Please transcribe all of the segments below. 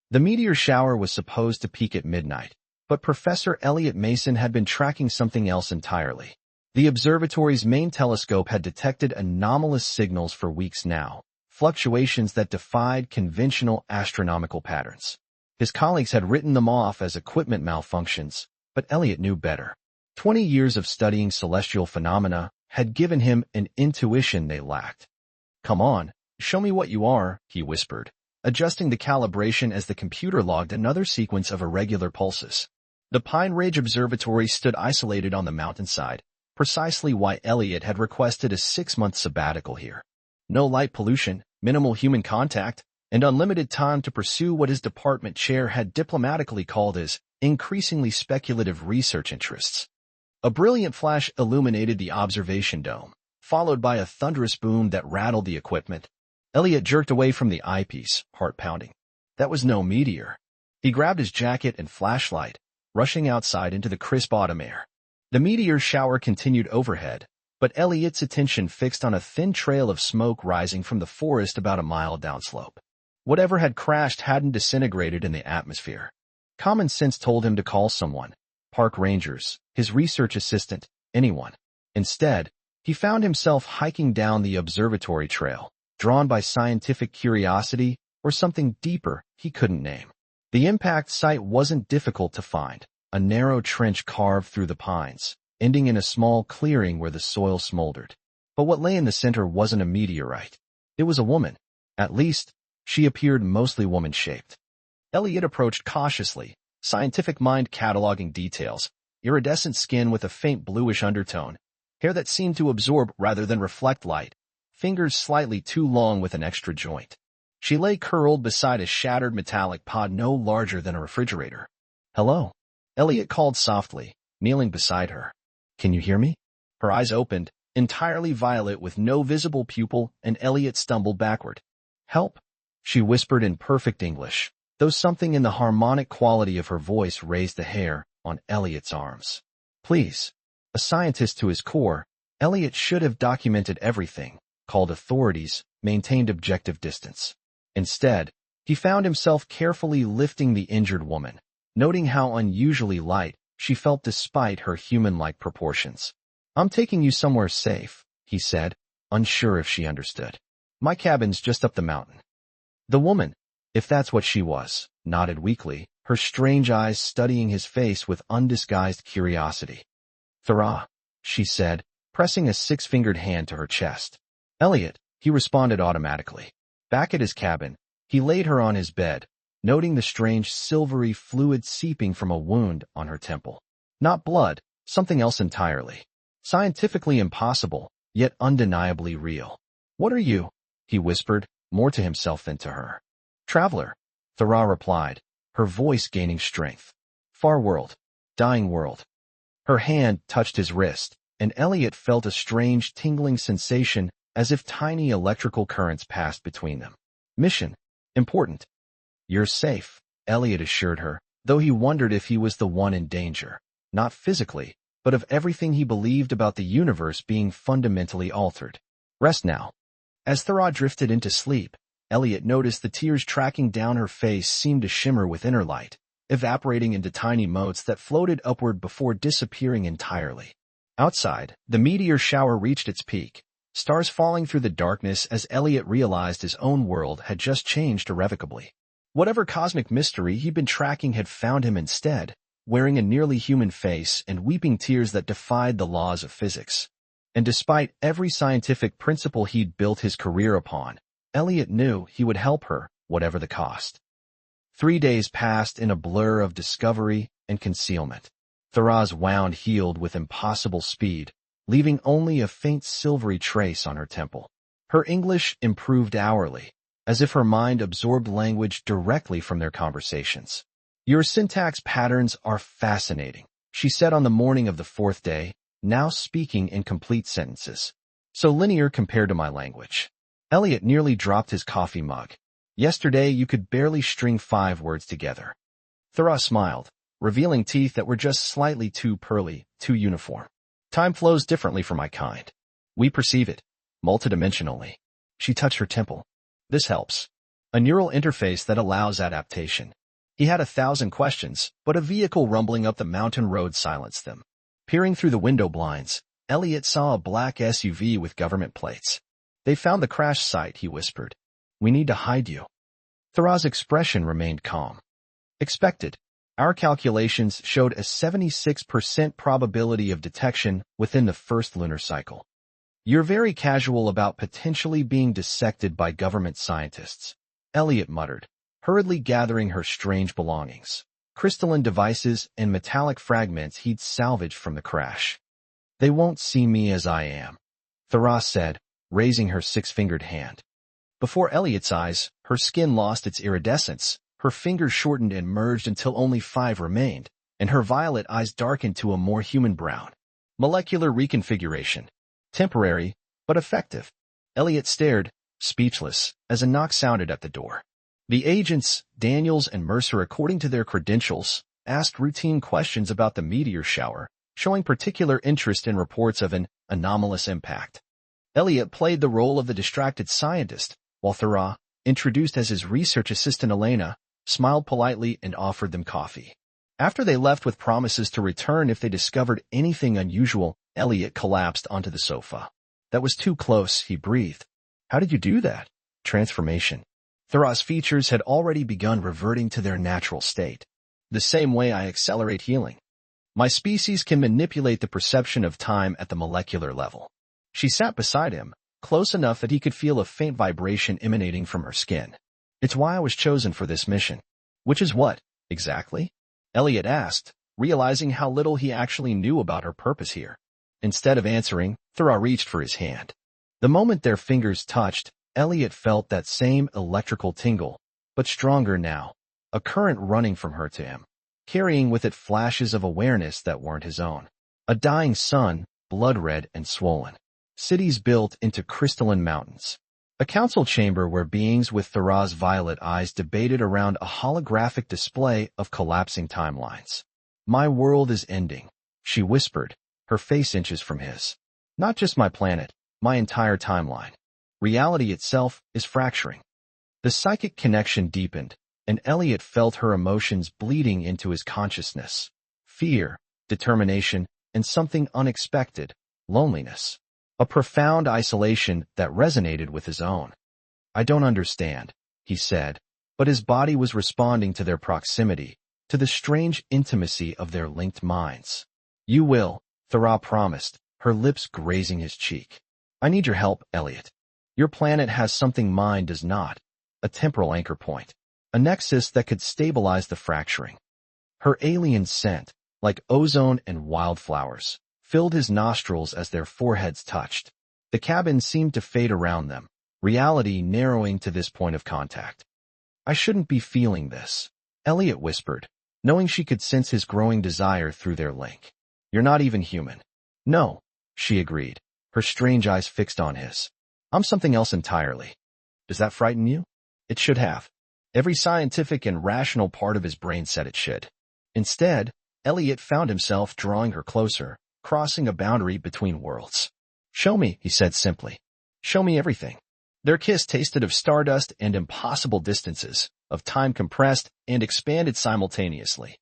The meteor shower was supposed to peak at midnight, but Professor Elliot Mason had been tracking something else entirely. The observatory's main telescope had detected anomalous signals for weeks now, fluctuations that defied conventional astronomical patterns. His colleagues had written them off as equipment malfunctions, but Elliot knew better. 20 years of studying celestial phenomena had given him an intuition they lacked. "Come on, show me what you are," he whispered, adjusting the calibration as the computer logged another sequence of irregular pulses. The Pine Ridge Observatory stood isolated on the mountainside, precisely why Elliot had requested a 6-month sabbatical here. No light pollution, minimal human contact, and unlimited time to pursue what his department chair had diplomatically called his increasingly speculative research interests. A brilliant flash illuminated the observation dome, followed by a thunderous boom that rattled the equipment. Elliot jerked away from the eyepiece, heart pounding. That was no meteor. He grabbed his jacket and flashlight, rushing outside into the crisp autumn air. The meteor shower continued overhead, but Elliot's attention fixed on a thin trail of smoke rising from the forest about a mile downslope. Whatever had crashed hadn't disintegrated in the atmosphere. Common sense told him to call someone, park rangers, his research assistant, anyone. Instead, he found himself hiking down the observatory trail, drawn by scientific curiosity or something deeper he couldn't name. The impact site wasn't difficult to find, a narrow trench carved through the pines, ending in a small clearing where the soil smoldered. But what lay in the center wasn't a meteorite. It was a woman. At least, she appeared mostly woman-shaped. Elliot approached cautiously, scientific mind cataloging details, iridescent skin with a faint bluish undertone, hair that seemed to absorb rather than reflect light, fingers slightly too long with an extra joint. She lay curled beside a shattered metallic pod no larger than a refrigerator. "Hello," Elliot called softly, kneeling beside her. "Can you hear me?" Her eyes opened, entirely violet with no visible pupil, and Elliot stumbled backward. "Help," she whispered in perfect English, though something in the harmonic quality of her voice raised the hair on Elliot's arms. "Please." A scientist to his core, Elliot should have documented everything, called authorities, maintained objective distance. Instead, he found himself carefully lifting the injured woman, noting how unusually light she felt despite her human-like proportions. "I'm taking you somewhere safe," he said, unsure if she understood. "My cabin's just up the mountain." The woman, if that's what she was, nodded weakly, her strange eyes studying his face with undisguised curiosity. "Thera," she said, pressing a 6-fingered hand to her chest. "Elliot," he responded automatically. Back at his cabin, he laid her on his bed, noting the strange silvery fluid seeping from a wound on her temple. Not blood, something else entirely. Scientifically impossible, yet undeniably real. "What are you?" he whispered, more to himself than to her. "Traveler," Thera replied, her voice gaining strength. "Far world. Dying world." Her hand touched his wrist, and Elliot felt a strange tingling sensation as if tiny electrical currents passed between them. "Mission. Important." "You're safe," Elliot assured her, though he wondered if he was the one in danger, not physically, but of everything he believed about the universe being fundamentally altered. "Rest now." As Thera drifted into sleep, Elliot noticed the tears tracking down her face seemed to shimmer with inner light, evaporating into tiny motes that floated upward before disappearing entirely. Outside, the meteor shower reached its peak, stars falling through the darkness as Elliot realized his own world had just changed irrevocably. Whatever cosmic mystery he'd been tracking had found him instead, wearing a nearly human face and weeping tears that defied the laws of physics. And despite every scientific principle he'd built his career upon, Elliot knew he would help her, whatever the cost. 3 days passed in a blur of discovery and concealment. Thera's wound healed with impossible speed, leaving only a faint silvery trace on her temple. Her English improved hourly, as if her mind absorbed language directly from their conversations. "Your syntax patterns are fascinating," she said on the morning of the 4th day, now speaking in complete sentences. "So linear compared to my language." Elliot nearly dropped his coffee mug. "Yesterday you could barely string 5 words together." Thera smiled, revealing teeth that were just slightly too pearly, too uniform. "Time flows differently for my kind. We perceive it, multidimensionally." She touched her temple. "This helps." a neural interface that allows adaptation. He had 1,000 questions, but a vehicle rumbling up the mountain road silenced them. Peering through the window blinds, Elliot saw a black SUV with government plates. "They found the crash site," he whispered. "We need to hide you." Thorah's expression remained calm. "Expected. Our calculations showed a 76% probability of detection within the first lunar cycle. You're very casual about potentially being dissected by government scientists," Elliot muttered, hurriedly gathering her strange belongings, crystalline devices and metallic fragments he'd salvaged from the crash. "They won't see me as I am," Thorah said, raising her 6-fingered hand. Before Elliot's eyes, her skin lost its iridescence, her fingers shortened and merged until only 5 remained, and her violet eyes darkened to a more human brown. Molecular reconfiguration. Temporary, but effective. Elliot stared, speechless, as a knock sounded at the door. The agents, Daniels and Mercer, according to their credentials, asked routine questions about the meteor shower, showing particular interest in reports of an anomalous impact. Elliot played the role of the distracted scientist, while Thorah, introduced as his research assistant Elena, smiled politely and offered them coffee. After they left with promises to return if they discovered anything unusual, Elliot collapsed onto the sofa. "That was too close," he breathed. "How did you do that?" "Transformation." Thorah's features had already begun reverting to their natural state. "The same way I accelerate healing. My species can manipulate the perception of time at the molecular level." She sat beside him, close enough that he could feel a faint vibration emanating from her skin. "It's why I was chosen for this mission." "Which is what, exactly?" Elliot asked, realizing how little he actually knew about her purpose here. Instead of answering, Thorah reached for his hand. The moment their fingers touched, Elliot felt that same electrical tingle, but stronger now, a current running from her to him, carrying with it flashes of awareness that weren't his own. A dying sun, blood-red and swollen. Cities built into crystalline mountains. A council chamber where beings with Thorah's violet eyes debated around a holographic display of collapsing timelines. "My world is ending," she whispered, her face inches from his. "Not just my planet, my entire timeline. Reality itself is fracturing." The psychic connection deepened, and Elliot felt her emotions bleeding into his consciousness. Fear, determination, and something unexpected, loneliness. A profound isolation that resonated with his own. "I don't understand," he said, but his body was responding to their proximity, to the strange intimacy of their linked minds. "You will," Thorah promised, her lips grazing his cheek. "I need your help, Elliot. Your planet has something mine does not, a temporal anchor point, a nexus that could stabilize the fracturing." Her alien scent, like ozone and wildflowers, filled his nostrils as their foreheads touched. The cabin seemed to fade around them, reality narrowing to this point of contact. "I shouldn't be feeling this," Elliot whispered, knowing she could sense his growing desire through their link. "You're not even human." "No," she agreed, her strange eyes fixed on his. "I'm something else entirely." "Does that frighten you?" It should have. Every scientific and rational part of his brain said it should. Instead, Elliot found himself drawing her closer, crossing a boundary between worlds. "Show me," he said simply. "Show me everything." Their kiss tasted of stardust and impossible distances, of time compressed and expanded simultaneously.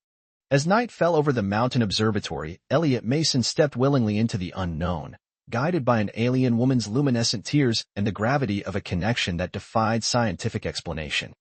As night fell over the mountain observatory, Elliot Mason stepped willingly into the unknown, guided by an alien woman's luminescent tears and the gravity of a connection that defied scientific explanation.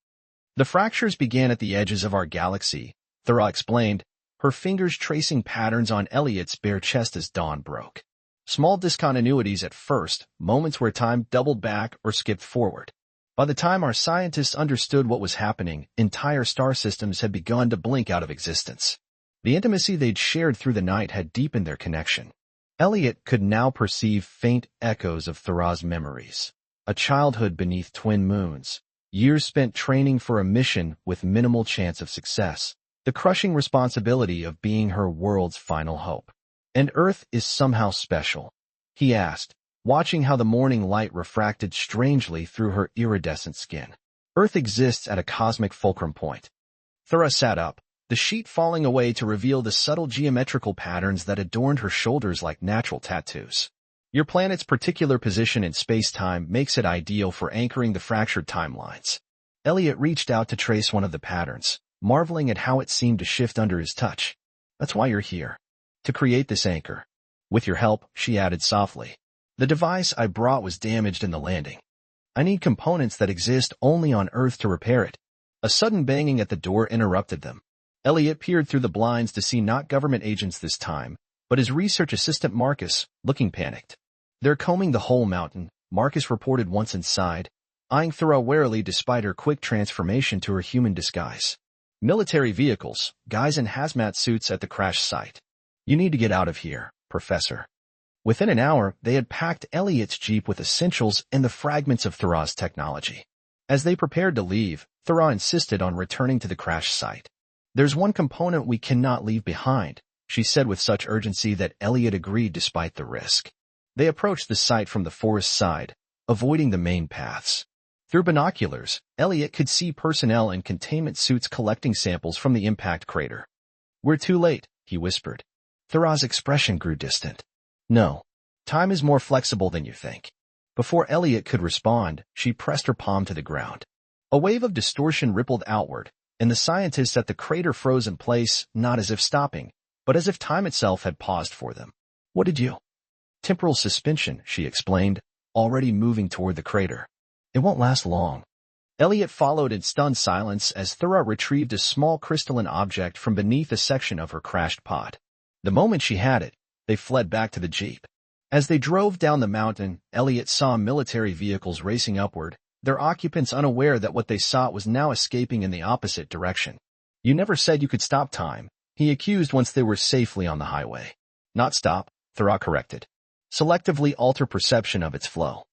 "The fractures began at the edges of our galaxy," Thorah explained, her fingers tracing patterns on Elliot's bare chest as dawn broke. Small discontinuities at first, moments where time doubled back or skipped forward. By the time our scientists understood what was happening, entire star systems had begun to blink out of existence. The intimacy they'd shared through the night had deepened their connection. Elliot could now perceive faint echoes of Thorah's memories. A childhood beneath twin moons, years spent training for a mission with minimal chance of success, the crushing responsibility of being her world's final hope. "And Earth is somehow special?" he asked, watching how the morning light refracted strangely through her iridescent skin. "Earth exists at a cosmic fulcrum point." Thorah sat up, the sheet falling away to reveal the subtle geometrical patterns that adorned her shoulders like natural tattoos. "Your planet's particular position in space-time makes it ideal for anchoring the fractured timelines. Elliot reached out to trace one of the patterns, marveling at how it seemed to shift under his touch. That's why you're here. To create this anchor. With your help, she added softly. The device I brought was damaged in the landing. I need components that exist only on Earth to repair it. A sudden banging at the door interrupted them. Elliot peered through the blinds to see not government agents this time, but his research assistant Marcus, looking panicked. They're combing the whole mountain, Marcus reported once inside, eyeing Thora warily despite her quick transformation to her human disguise. Military vehicles, guys in hazmat suits at the crash site. You need to get out of here, Professor. Within an hour, they had packed Elliot's jeep with essentials and the fragments of Thora's technology. As they prepared to leave, Thora insisted on returning to the crash site. There's one component we cannot leave behind, she said with such urgency that Elliot agreed despite the risk. They approached the site from the forest side, avoiding the main paths. Through binoculars, Elliot could see personnel in containment suits collecting samples from the impact crater. We're too late, he whispered. Thora's expression grew distant. No. Time is more flexible than you think. Before Elliot could respond, she pressed her palm to the ground. A wave of distortion rippled outward, and the scientists at the crater froze in place, not as if stopping, but as if time itself had paused for them. What did you? Temporal suspension, she explained, already moving toward the crater. It won't last long. Elliot followed in stunned silence as Thora retrieved a small crystalline object from beneath a section of her crashed pod. The moment she had it, they fled back to the jeep. As they drove down the mountain, Elliot saw military vehicles racing upward, their occupants unaware that what they sought was now escaping in the opposite direction. You never said you could stop time, he accused once they were safely on the highway. Not stop, Thora corrected. Selectively alter perception of its flow.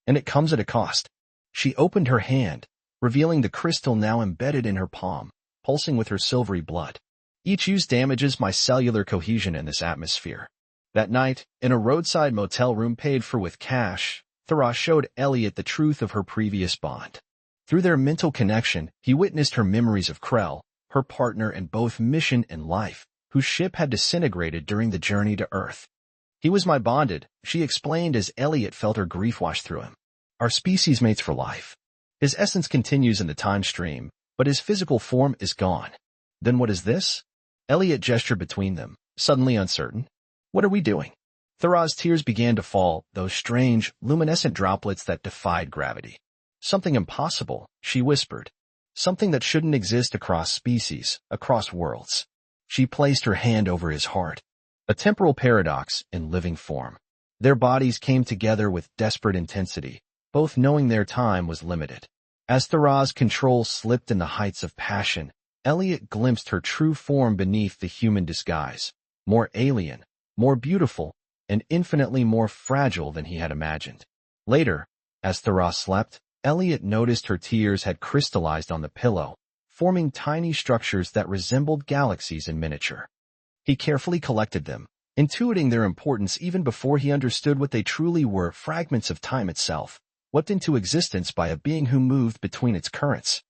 And it comes at a cost. She opened her hand, revealing the crystal now embedded in her palm, pulsing with her silvery blood. Each use damages my cellular cohesion in this atmosphere. That night, in a roadside motel room paid for with cash, Thora showed Elliot the truth of her previous bond. Through their mental connection, he witnessed her memories of Krell, her partner in both mission and life, whose ship had disintegrated during the journey to Earth. He was my bonded, she explained as Elliot felt her grief wash through him. Our species mates for life. His essence continues in the time stream, but his physical form is gone. Then what is this? Elliot gestured between them, suddenly uncertain. What are we doing? Thora's tears began to fall, those strange, luminescent droplets that defied gravity. Something impossible, she whispered. Something that shouldn't exist across species, across worlds. She placed her hand over his heart. A temporal paradox in living form. Their bodies came together with desperate intensity, both knowing their time was limited. As Thora's control slipped in the heights of passion, Elliot glimpsed her true form beneath the human disguise, more alien, more beautiful, and infinitely more fragile than he had imagined. Later, as Thora slept, Elliot noticed her tears had crystallized on the pillow, forming tiny structures that resembled galaxies in miniature. He carefully collected them, intuiting their importance even before he understood what they truly were, fragments of time itself, wept into existence by a being who moved between its currents.